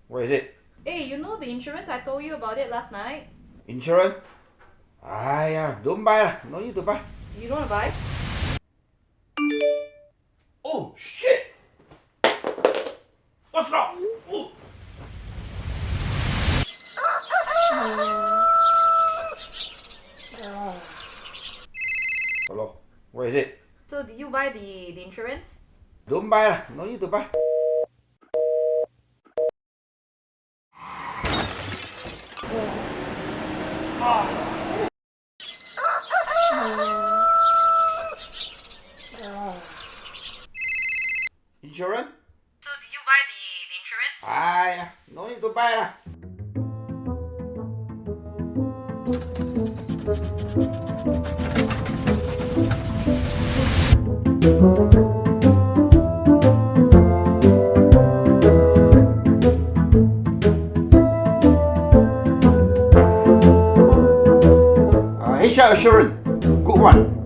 What is it? Hey, you know the insurance I told you about it last night? Insurance? Don't buy lah. No need to buy. You don't want to buy? Oh, shit! What's wrong? Oh. Hello? What is it? So did you buy the insurance? Don't buy lah. No need to buy. Insurance? So did you buy the insurance? No need to buy lah. HR Assurance, good one.